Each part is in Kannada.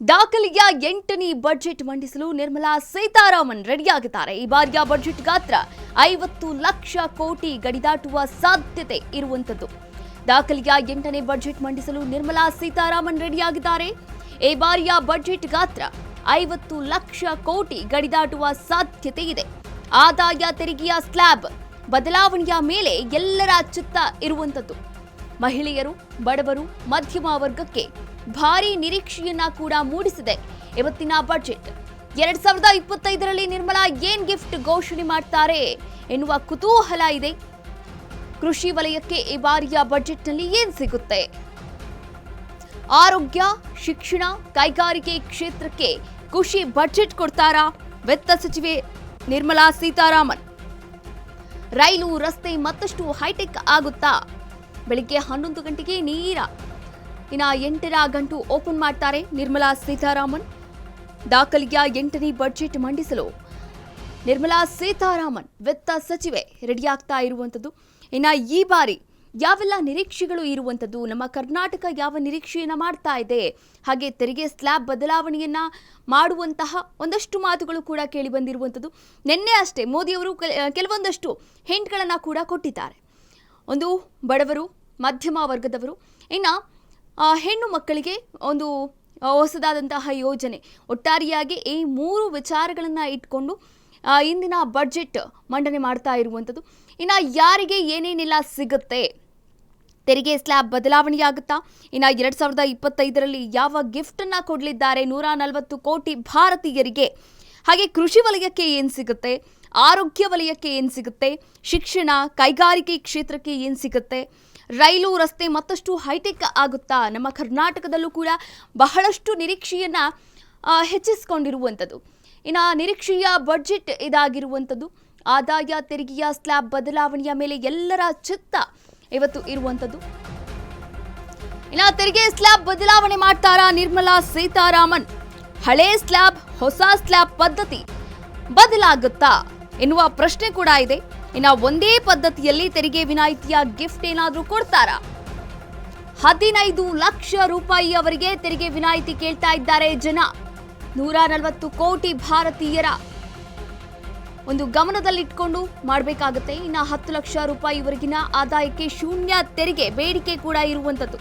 ದಾಖಲೆಯ 8ನೇ ಬಜೆಟ್ ಮಂಡಿಸಲು ನಿರ್ಮಲಾ ಸೀತಾರಾಮನ್ ರೆಡಿಯಾಗಿದ್ದಾರೆ. ಈ ಬಾರಿಯ ಬಜೆಟ್ ಗಾತ್ರ 50 ಲಕ್ಷ ಕೋಟಿ ಗಡಿದಾಟುವ ಸಾಧ್ಯತೆ ಇರುವಂತದ್ದು. ದಾಖಲೆಯ 8ನೇ ಬಜೆಟ್ ಮಂಡಿಸಲು ನಿರ್ಮಲಾ ಸೀತಾರಾಮನ್ ರೆಡಿಯಾಗಿದ್ದಾರೆ. ಈ ಬಾರಿಯ ಬಜೆಟ್ ಗಾತ್ರ 50 ಲಕ್ಷ ಕೋಟಿ ಗಡಿದಾಟುವ ಸಾಧ್ಯತೆ ಇದೆ. ಆದಾಯ ತೆರಿಗೆಯ ಸ್ಲ್ಯಾಬ್ ಬದಲಾವಣೆಯ ಮೇಲೆ ಎಲ್ಲರ ಚಿತ್ತ ಇರುವಂತದ್ದು. ಮಹಿಳೆಯರು, ಬಡವರು, ಮಧ್ಯಮ ವರ್ಗಕ್ಕೆ ಭಾರಿ ನಿರೀಕ್ಷೆಯನ್ನ ಕೂಡ ಮೂಡಿಸಿದೆ ಇವತ್ತಿನ ಬಜೆಟ್. 2025ರಲ್ಲಿ ನಿರ್ಮಲಾ ಏನ್ ಗಿಫ್ಟ್ ಘೋಷಣೆ ಮಾಡ್ತಾರೆ ಎನ್ನುವ ಕುತೂಹಲ ಇದೆ. ಕೃಷಿ ವಲಯಕ್ಕೆ ಈ ಬಾರಿಯ ಬಜೆಟ್ನಲ್ಲಿ ಏನ್ ಸಿಗುತ್ತೆ? ಆರೋಗ್ಯ, ಶಿಕ್ಷಣ, ಕೈಗಾರಿಕೆ ಕ್ಷೇತ್ರಕ್ಕೆ ಖುಷಿ ಬಜೆಟ್ ಕೊಡ್ತಾರಾ ವಿತ್ತ ಸಚಿವೆ ನಿರ್ಮಲಾ ಸೀತಾರಾಮನ್? ರೈಲು, ರಸ್ತೆ ಮತ್ತಷ್ಟು ಹೈಟೆಕ್ ಆಗುತ್ತಾ? ಬೆಳಿಗ್ಗೆ 11 ಗಂಟೆಗೆ ಇನ್ನ 8ರ ಗಂಟು ಓಪನ್ ಮಾಡ್ತಾರೆ ನಿರ್ಮಲಾ ಸೀತಾರಾಮನ್. ದಾಖಲೆಯ 8ನೇ ಬಜೆಟ್ ಮಂಡಿಸಲು ನಿರ್ಮಲಾ ಸೀತಾರಾಮನ್ ವಿತ್ತ ಸಚಿವೆ ರೆಡಿಯಾಗ್ತಾ ಇರುವಂಥದ್ದು. ಇನ್ನು ಈ ಬಾರಿ ಯಾವೆಲ್ಲ ನಿರೀಕ್ಷೆಗಳು ಇರುವಂಥದ್ದು, ನಮ್ಮ ಕರ್ನಾಟಕ ಯಾವ ನಿರೀಕ್ಷೆಯನ್ನ ಮಾಡ್ತಾ ಇದೆ, ಹಾಗೆ ತೆರಿಗೆ ಸ್ಲ್ಯಾಬ್ ಬದಲಾವಣೆಯನ್ನ ಮಾಡುವಂತಹ ಒಂದಷ್ಟು ಮಾತುಗಳು ಕೂಡ ಕೇಳಿ ಬಂದಿರುವಂಥದ್ದು. ನಿನ್ನೆ ಅಷ್ಟೇ ಮೋದಿಯವರು ಕೆಲವೊಂದಷ್ಟು ಹಿಂಟ್ಗಳನ್ನು ಕೂಡ ಕೊಟ್ಟಿದ್ದಾರೆ. ಒಂದು ಬಡವರು, ಮಧ್ಯಮ ವರ್ಗದವರು, ಇನ್ನು ಹೆಣ್ಣು ಮಕ್ಕಳಿಗೆ ಒಂದು ಹೊಸದಾದಂತಹ ಯೋಜನೆ, ಒಟ್ಟಾರೆಯಾಗಿ ಈ 3 ವಿಚಾರಗಳನ್ನು ಇಟ್ಕೊಂಡು ಇಂದಿನ ಬಜೆಟ್ ಮಂಡನೆ ಮಾಡ್ತಾ ಇರುವಂಥದ್ದು. ಇನ್ನು ಯಾರಿಗೆ ಏನೇನೆಲ್ಲ ಸಿಗುತ್ತೆ, ತೆರಿಗೆ ಸ್ಲ್ಯಾಬ್ ಬದಲಾವಣೆಯಾಗುತ್ತಾ, ಇನ್ನು 2025ರಲ್ಲಿ ಯಾವ ಗಿಫ್ಟನ್ನು ಕೊಡಲಿದ್ದಾರೆ 140 ಕೋಟಿ ಭಾರತೀಯರಿಗೆ, ಹಾಗೆ ಕೃಷಿ ವಲಯಕ್ಕೆ ಏನು ಸಿಗುತ್ತೆ, ಆರೋಗ್ಯ ವಲಯಕ್ಕೆ ಏನು ಸಿಗುತ್ತೆ, ಶಿಕ್ಷಣ, ಕೈಗಾರಿಕೆ ಕ್ಷೇತ್ರಕ್ಕೆ ಏನು ಸಿಗುತ್ತೆ, ರೈಲು, ರಸ್ತೆ ಮತ್ತಷ್ಟು ಹೈಟೆಕ್ ಆಗುತ್ತಾ, ನಮ್ಮ ಕರ್ನಾಟಕದಲ್ಲೂ ಕೂಡ ಬಹಳಷ್ಟು ನಿರೀಕ್ಷೆಯನ್ನು ಹೆಚ್ಚಿಸಿಕೊಂಡಿರುವಂಥದ್ದು. ಇನ್ನು ನಿರೀಕ್ಷೆಯ ಬಜೆಟ್ ಇದಾಗಿರುವಂಥದ್ದು. ಆದಾಯ ತೆರಿಗೆಯ ಸ್ಲ್ಯಾಬ್ ಬದಲಾವಣೆಯ ಮೇಲೆ ಎಲ್ಲರ ಚಿತ್ತ ಇವತ್ತು ಇರುವಂಥದ್ದು. ಇನ್ನು ತೆರಿಗೆ ಸ್ಲ್ಯಾಬ್ ಬದಲಾವಣೆ ಮಾಡ್ತಾರಾ ನಿರ್ಮಲಾ ಸೀತಾರಾಮನ್? ಹಳೆ ಸ್ಲ್ಯಾಬ್, ಹೊಸ ಸ್ಲ್ಯಾಬ್ ಪದ್ಧತಿ ಬದಲಾಗುತ್ತಾ ಎನ್ನುವ ಪ್ರಶ್ನೆ ಕೂಡ ಇದೆ. ಇನ್ನು ಒಂದೇ ಪದ್ಧತಿಯಲ್ಲಿ ತೆರಿಗೆ ವಿನಾಯಿತಿಯ ಗಿಫ್ಟ್ ಏನಾದರೂ ಕೊಡ್ತಾರಾ? 15 ಲಕ್ಷ ರೂಪಾಯಿ ಅವರಿಗೆ ತೆರಿಗೆ ವಿನಾಯಿತಿ ಕೇಳ್ತಾ ಇದ್ದಾರೆ ಜನ. 140 ಕೋಟಿ ಭಾರತೀಯರ ಒಂದು ಗಮನದಲ್ಲಿಟ್ಕೊಂಡು ಮಾಡಬೇಕಾಗುತ್ತೆ. ಇನ್ನು 10 ಲಕ್ಷ ರೂಪಾಯಿವರೆಗಿನ ಆದಾಯಕ್ಕೆ ಶೂನ್ಯ ತೆರಿಗೆ ಬೇಡಿಕೆ ಕೂಡ ಇರುವಂಥದ್ದು.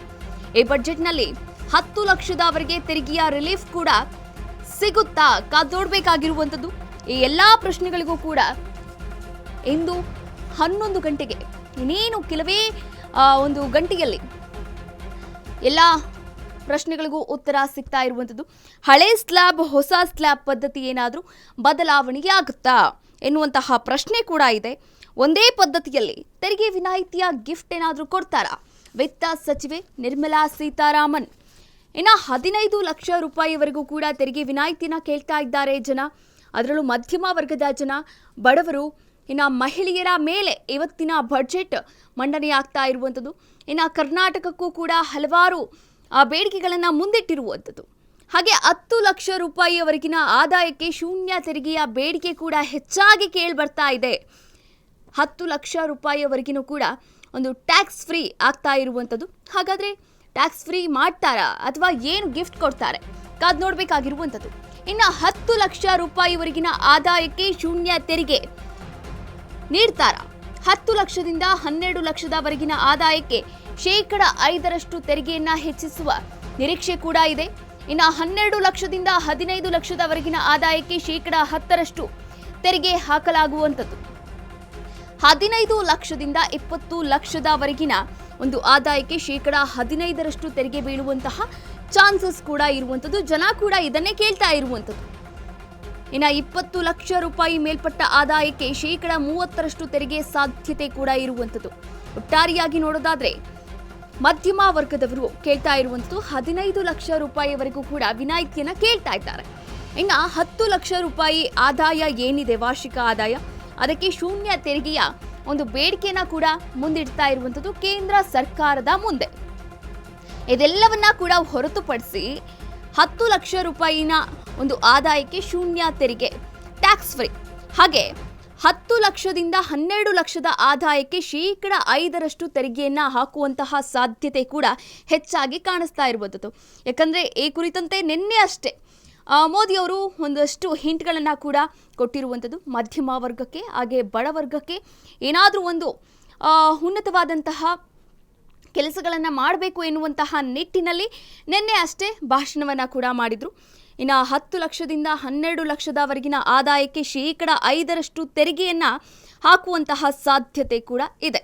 ಈ ಬಜೆಟ್ನಲ್ಲಿ 10 ಲಕ್ಷದವರೆಗೆ ತೆರಿಗೆಯ ರಿಲೀಫ್ ಕೂಡ ಸಿಗುತ್ತಾ ಕಾದೋಡ್ಬೇಕಾಗಿರುವಂಥದ್ದು. ಈ ಎಲ್ಲಾ ಪ್ರಶ್ನೆಗಳಿಗೂ ಕೂಡ ಇಂದು 11 ಗಂಟೆಗೆ ಇನ್ನೇನು ಕೆಲವೇ ಒಂದು ಗಂಟೆಯಲ್ಲಿ ಎಲ್ಲ ಪ್ರಶ್ನೆಗಳಿಗೂ ಉತ್ತರ ಸಿಗ್ತಾ ಇರುವಂಥದ್ದು. ಹಳೆ ಸ್ಲ್ಯಾಬ್, ಹೊಸ ಸ್ಲ್ಯಾಬ್ ಪದ್ಧತಿ ಏನಾದರೂ ಬದಲಾವಣೆಯಾಗುತ್ತಾ ಎನ್ನುವಂತಹ ಪ್ರಶ್ನೆ ಕೂಡ ಇದೆ. ಒಂದೇ ಪದ್ಧತಿಯಲ್ಲಿ ತೆರಿಗೆ ವಿನಾಯಿತಿಯ ಗಿಫ್ಟ್ ಏನಾದರೂ ಕೊಡ್ತಾರಾ ವಿತ್ತ ಸಚಿವೆ ನಿರ್ಮಲಾ ಸೀತಾರಾಮನ್? ಇನ್ನು 15 ಲಕ್ಷ ರೂಪಾಯಿವರೆಗೂ ಕೂಡ ತೆರಿಗೆ ವಿನಾಯಿತಿನ ಕೇಳ್ತಾ ಇದ್ದಾರೆ ಜನ. ಅದರಲ್ಲೂ ಮಧ್ಯಮ ವರ್ಗದ ಜನ, ಬಡವರು, ಇನ್ನು ಮಹಿಳೆಯರ ಮೇಲೆ ಇವತ್ತಿನ ಬಜೆಟ್ ಮಂಡನೆಯಾಗ್ತಾ ಇರುವಂಥದ್ದು. ಇನ್ನು ಕರ್ನಾಟಕಕ್ಕೂ ಕೂಡ ಹಲವಾರು ಬೇಡಿಕೆಗಳನ್ನು ಮುಂದಿಟ್ಟಿರುವಂಥದ್ದು. ಹಾಗೆ 10 ಲಕ್ಷ ರೂಪಾಯಿಯವರೆಗಿನ ಆದಾಯಕ್ಕೆ ಶೂನ್ಯ ತೆರಿಗೆಯ ಬೇಡಿಕೆ ಕೂಡ ಹೆಚ್ಚಾಗಿ ಕೇಳಿಬರ್ತಾ ಇದೆ. 10 ಲಕ್ಷ ರೂಪಾಯಿಯವರೆಗಿನೂ ಕೂಡ ಒಂದು ಟ್ಯಾಕ್ಸ್ ಫ್ರೀ ಆಗ್ತಾ ಇರುವಂಥದ್ದು. ಹಾಗಾದರೆ ಟ್ಯಾಕ್ಸ್ ಫ್ರೀ ಮಾಡ್ತಾರಾ ಅಥವಾ ಏನು ಗಿಫ್ಟ್ ಕೊಡ್ತಾರೆ ಕಾದ್ ನೋಡಬೇಕಾಗಿರುವಂಥದ್ದು. ಇನ್ನು 10 ಲಕ್ಷ ರೂಪಾಯಿವರೆಗಿನ ಆದಾಯಕ್ಕೆ ಶೂನ್ಯ ತೆರಿಗೆ ನೀಡ್ತಾರಾ? 10 ಲಕ್ಷದಿಂದ 12 ಲಕ್ಷದವರೆಗಿನ ಆದಾಯಕ್ಕೆ 5% ತೆರಿಗೆಯನ್ನ ಹೆಚ್ಚಿಸುವ ನಿರೀಕ್ಷೆ ಕೂಡ ಇದೆ. ಇನ್ನು 12 ಲಕ್ಷದಿಂದ 15 ಲಕ್ಷದವರೆಗಿನ ಆದಾಯಕ್ಕೆ 10% ತೆರಿಗೆ ಹಾಕಲಾಗುವಂಥದ್ದು. 15 ಲಕ್ಷದಿಂದ 20 ಲಕ್ಷದವರೆಗಿನ ಒಂದು ಆದಾಯಕ್ಕೆ 15% ತೆರಿಗೆ ಬೀಳುವಂತಹ ಚಾನ್ಸಸ್ ಕೂಡ ಇರುವಂಥದ್ದು. ಜನ ಕೂಡ ಇದನ್ನೇ ಕೇಳ್ತಾ ಇರುವಂಥದ್ದು. ಇನ್ನು 20 ಲಕ್ಷ ರೂಪಾಯಿ ಮೇಲ್ಪಟ್ಟ ಆದಾಯಕ್ಕೆ 30% ತೆರಿಗೆ ಸಾಧ್ಯತೆ ಕೂಡ ಇರುವಂಥದ್ದು. ಒಟ್ಟಾರೆಯಾಗಿ ನೋಡೋದಾದ್ರೆ ಮಧ್ಯಮ ವರ್ಗದವರು ಕೇಳ್ತಾ ಇರುವಂಥದ್ದು 15 ಲಕ್ಷ ರೂಪಾಯಿವರೆಗೂ ಕೂಡ ವಿನಾಯಿತಿಯನ್ನ ಕೇಳ್ತಾ ಇದ್ದಾರೆ. ಇನ್ನು 10 ಲಕ್ಷ ರೂಪಾಯಿ ಆದಾಯ ಏನಿದೆ, ವಾರ್ಷಿಕ ಆದಾಯ, ಅದಕ್ಕೆ ಶೂನ್ಯ ತೆರಿಗೆಯ ಒಂದು ಬೇಡಿಕೆಯನ್ನ ಕೂಡ ಮುಂದಿಡ್ತಾ ಇರುವಂಥದ್ದು ಕೇಂದ್ರ ಸರ್ಕಾರದ ಮುಂದೆ. ಇದೆಲ್ಲವನ್ನ ಕೂಡ ಹೊರತುಪಡಿಸಿ 10 ಲಕ್ಷ ರೂಪಾಯಿನ ಒಂದು ಆದಾಯಕ್ಕೆ ಶೂನ್ಯ ತೆರಿಗೆ, ಟ್ಯಾಕ್ಸ್ ಫ್ರೀ, ಹಾಗೆ 10 ಲಕ್ಷದಿಂದ 12 ಲಕ್ಷದ ಆದಾಯಕ್ಕೆ 5% ತೆರಿಗೆಯನ್ನು ಹಾಕುವಂತಹ ಸಾಧ್ಯತೆ ಕೂಡ ಹೆಚ್ಚಾಗಿ ಕಾಣಿಸ್ತಾ ಇರುವಂಥದ್ದು. ಯಾಕಂದರೆ ಈ ಕುರಿತಂತೆ ನಿನ್ನೆ ಅಷ್ಟೇ ಮೋದಿಯವರು ಒಂದಷ್ಟು ಹಿಂಟ್ಗಳನ್ನು ಕೂಡ ಕೊಟ್ಟಿರುವಂಥದ್ದು. ಮಧ್ಯಮ ವರ್ಗಕ್ಕೆ ಹಾಗೆ ಬಡವರ್ಗಕ್ಕೆ ಏನಾದರೂ ಒಂದು ಉನ್ನತವಾದಂತಹ ಕೆಲಸಗಳನ್ನು ಮಾಡಬೇಕು ಎನ್ನುವಂತಹ ನಿಟ್ಟಿನಲ್ಲಿ ನಿನ್ನೆ ಅಷ್ಟೇ ಭಾಷಣವನ್ನು ಕೂಡ ಮಾಡಿದರು. ಇನ್ನು 10 ಲಕ್ಷದಿಂದ 12 ಲಕ್ಷದವರೆಗಿನ ಆದಾಯಕ್ಕೆ 5% ತೆರಿಗೆಯನ್ನು ಹಾಕುವಂತಹ ಸಾಧ್ಯತೆ ಕೂಡ ಇದೆ.